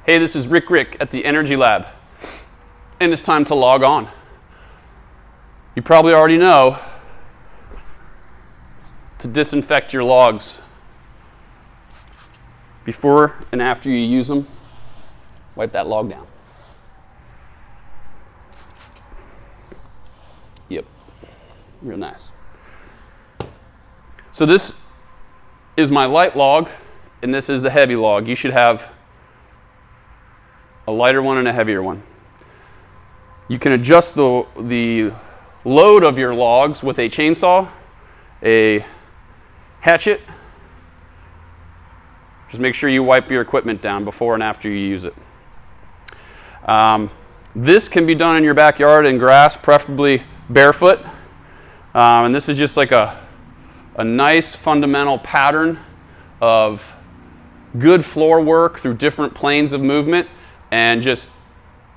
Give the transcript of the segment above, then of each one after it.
Hey, this is Rick at the Energy Lab, and it's time to log on. You probably already know to disinfect your logs before and after you use them. Wipe that log down. Yep, real nice. So this is my light log, and this is the heavy log. You should have a lighter one and a heavier one. You can adjust the load of your logs with a chainsaw, a hatchet. Just make sure you wipe your equipment down before and after you use it. This can be done in your backyard in grass, preferably barefoot. And this is just like a nice fundamental pattern of good floor work through different planes of movement and just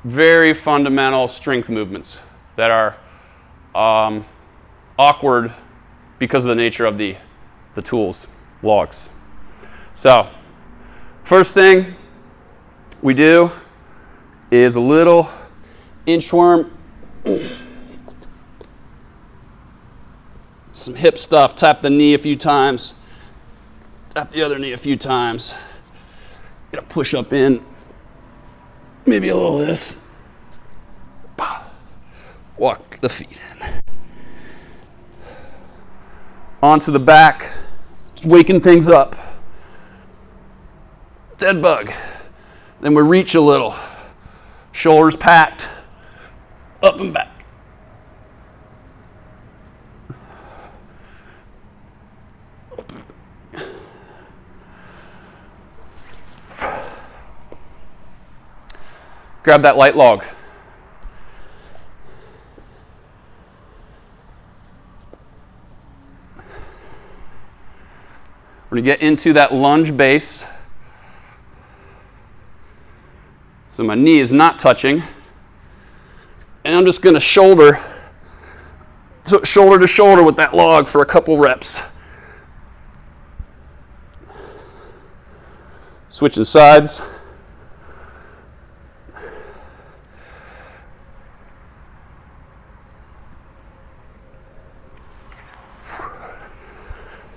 very fundamental strength movements that are awkward because of the nature of the tools, logs. So, first thing we do is a little inchworm, some hip stuff, tap the knee a few times, tap the other knee a few times, get a push up in, maybe a little of this, walk the feet in. Onto the back, waking things up. Dead bug. Then we reach a little. Shoulders packed. Up and back. Grab that light log. We're going to get into that lunge base. So my knee is not touching. And I'm just going to shoulder to shoulder with that log for a couple reps. Switching sides.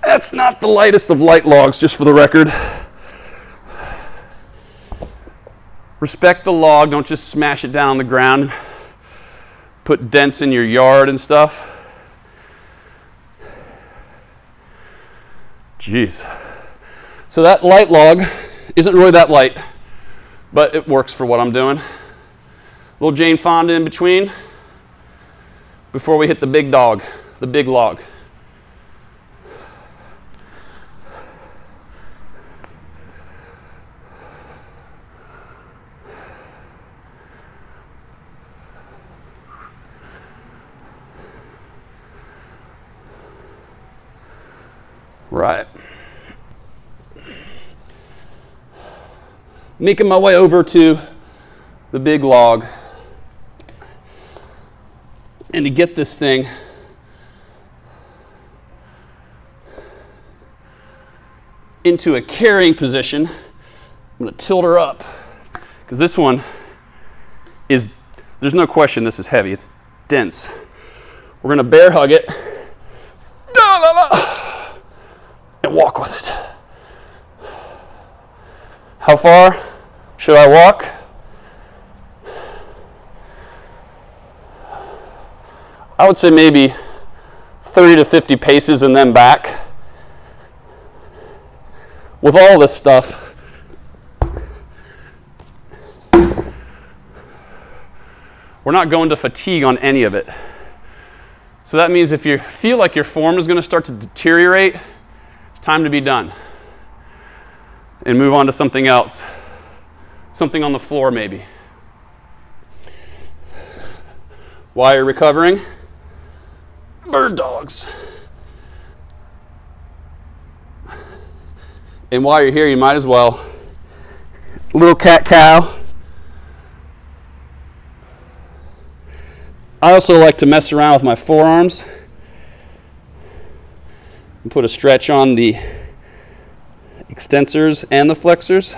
That's not the lightest of light logs, just for the record. Respect the log, don't just smash it down on the ground. Put dents in your yard and stuff. Jeez. So that light log isn't really that light, but it works for what I'm doing. Little Jane Fonda in between before we hit the big dog, the big log. Right. Making my way over to the big log. And to get this thing into a carrying position, I'm going to tilt her up. Because this one is, there's no question this is heavy. It's dense. We're going to bear hug it. And walk with it. How far should I walk? I would say maybe 30 to 50 paces and then back. With all this stuff, we're not going to fatigue on any of it. So that means if you feel like your form is going to start to deteriorate, time to be done and move on to something else. Something on the floor, maybe. While you're recovering, bird dogs. And while you're here, you might as well. Little cat cow. I also like to mess around with my forearms and put a stretch on the extensors and the flexors.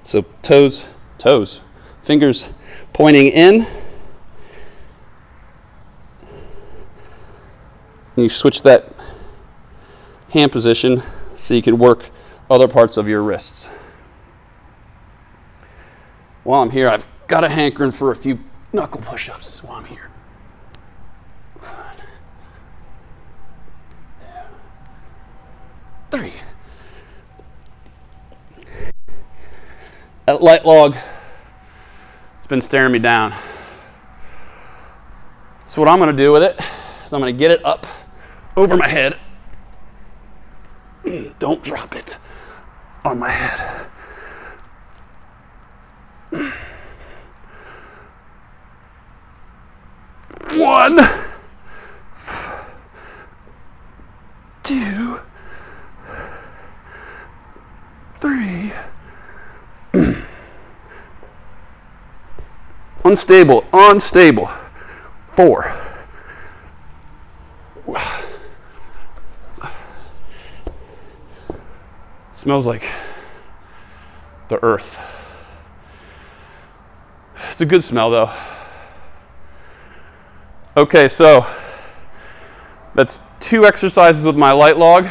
So toes toes. Fingers pointing in. And you switch that hand position so you can work other parts of your wrists. While I'm here, I've got a hankering for a few knuckle push-ups while I'm here. 1, 2, 3. That light log, it's been staring me down. So what I'm going to do with it is I'm going to get it up over my head. Don't drop it on my head. One, 2, 3. Unstable, unstable. 4. Smells like the earth. It's a good smell though. Okay, so that's 2 exercises with my light log.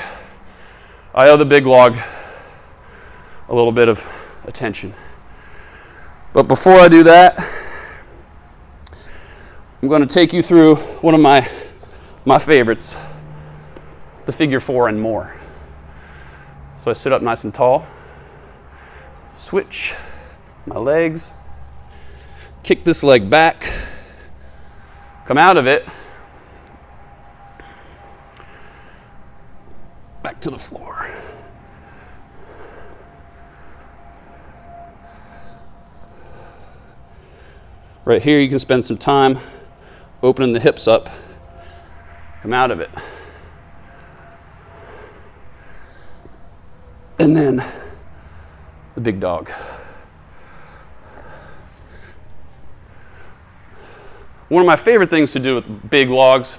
I owe the big log a little bit of attention. But before I do that, I'm going to take you through one of my favorites, the figure 4 and more. So I sit up nice and tall, switch my legs, kick this leg back, come out of it, back to the floor. Right here you can spend some time opening the hips up, come out of it. And then the big dog. One of my favorite things to do with big logs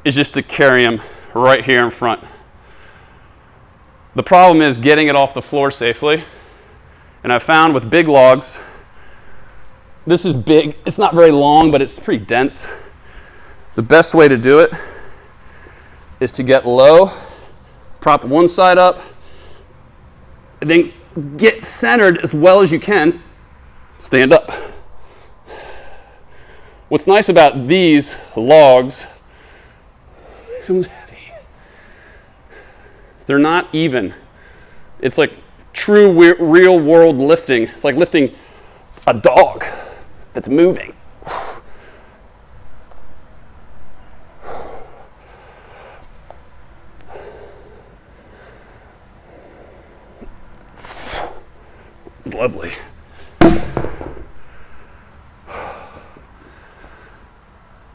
is just to carry them right here in front. The problem is getting it off the floor safely. And I found with big logs, this is big, it's not very long, but it's pretty dense. The best way to do it is to get low, prop one side up, and then get centered as well as you can, stand up. What's nice about these logs, this one's heavy. They're not even. It's like true real world lifting. It's like lifting a dog that's moving. It's lovely.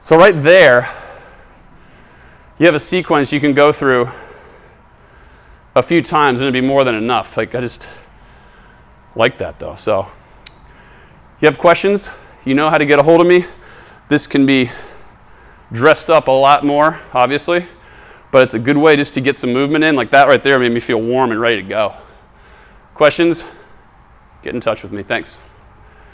So right there, you have a sequence you can go through a few times and it'd be more than enough. Like I just like that though. So if you have questions, you know how to get a hold of me. This can be dressed up a lot more, obviously, but it's a good way just to get some movement in. Like that right there made me feel warm and ready to go. Questions? Get in touch with me. Thanks.